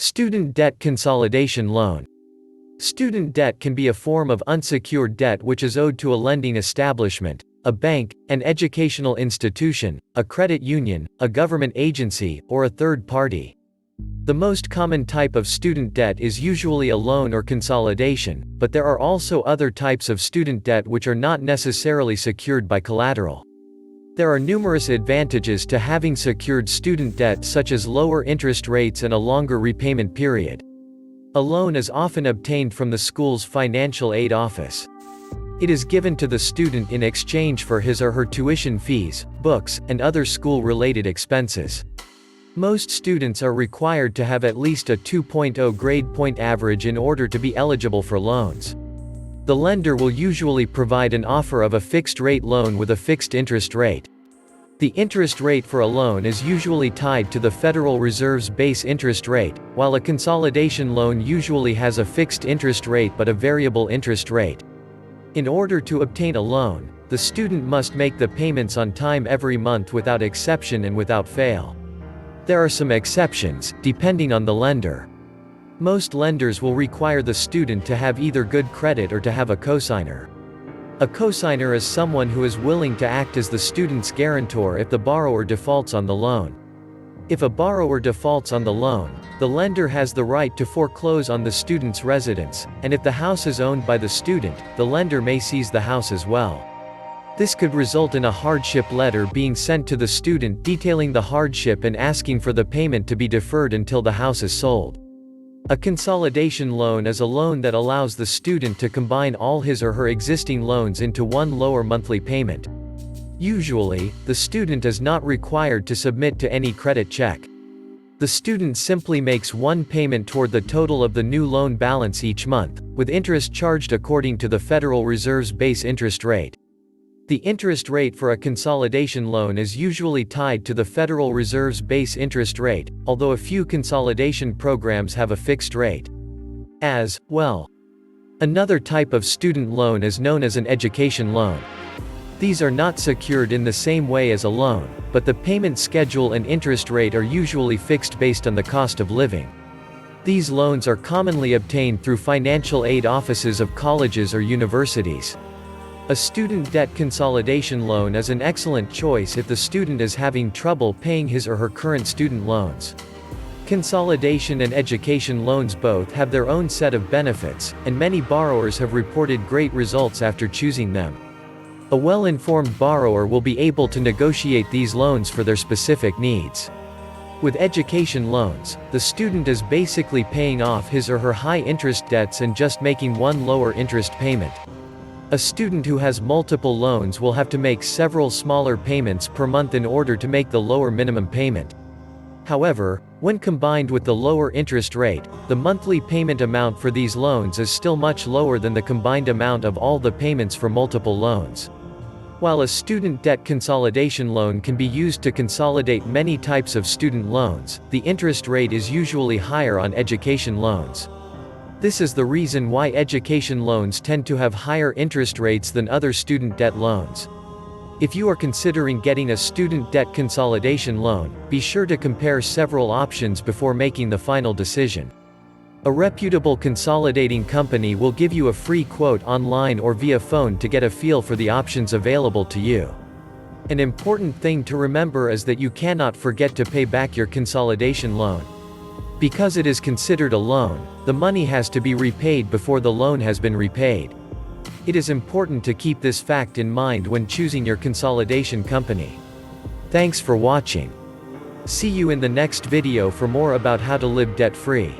Student debt consolidation loan. Student debt can be a form of unsecured debt which is owed to a lending establishment, a bank, an educational institution, a credit union, a government agency, or a third party. The most common type of student debt is usually a loan or consolidation, but there are also other types of student debt which are not necessarily secured by collateral. There are numerous advantages to having secured student debt, such as lower interest rates and a longer repayment period. A loan is often obtained from the school's financial aid office. It is given to the student in exchange for his or her tuition fees, books, and other school-related expenses. Most students are required to have at least a 2.0 grade point average in order to be eligible for loans. The lender will usually provide an offer of a fixed-rate loan with a fixed interest rate. The interest rate for a loan is usually tied to the Federal Reserve's base interest rate, while a consolidation loan usually has a fixed interest rate but a variable interest rate. In order to obtain a loan, the student must make the payments on time every month without exception and without fail. There are some exceptions, depending on the lender. Most lenders will require the student to have either good credit or to have a cosigner. A cosigner is someone who is willing to act as the student's guarantor if the borrower defaults on the loan. If a borrower defaults on the loan, the lender has the right to foreclose on the student's residence, and if the house is owned by the student, the lender may seize the house as well. This could result in a hardship letter being sent to the student detailing the hardship and asking for the payment to be deferred until the house is sold. A consolidation loan is a loan that allows the student to combine all his or her existing loans into one lower monthly payment. Usually, the student is not required to submit to any credit check. The student simply makes one payment toward the total of the new loan balance each month, with interest charged according to the Federal Reserve's base interest rate. The interest rate for a consolidation loan is usually tied to the Federal Reserve's base interest rate, although a few consolidation programs have a fixed rate as well. Another type of student loan is known as an education loan. These are not secured in the same way as a loan, but the payment schedule and interest rate are usually fixed based on the cost of living. These loans are commonly obtained through financial aid offices of colleges or universities. A student debt consolidation loan is an excellent choice if the student is having trouble paying his or her current student loans. Consolidation and education loans both have their own set of benefits, and many borrowers have reported great results after choosing them. A well-informed borrower will be able to negotiate these loans for their specific needs. With education loans, the student is basically paying off his or her high-interest debts and just making one lower interest payment. A student who has multiple loans will have to make several smaller payments per month in order to make the lower minimum payment. However, when combined with the lower interest rate, the monthly payment amount for these loans is still much lower than the combined amount of all the payments for multiple loans. While a student debt consolidation loan can be used to consolidate many types of student loans, the interest rate is usually higher on education loans. This is the reason why education loans tend to have higher interest rates than other student debt loans. If you are considering getting a student debt consolidation loan, be sure to compare several options before making the final decision. A reputable consolidating company will give you a free quote online or via phone to get a feel for the options available to you. An important thing to remember is that you cannot forget to pay back your consolidation loan. Because it is considered a loan, the money has to be repaid before the loan has been repaid. It is important to keep this fact in mind when choosing your consolidation company. Thanks for watching. See you in the next video for more about how to live debt-free.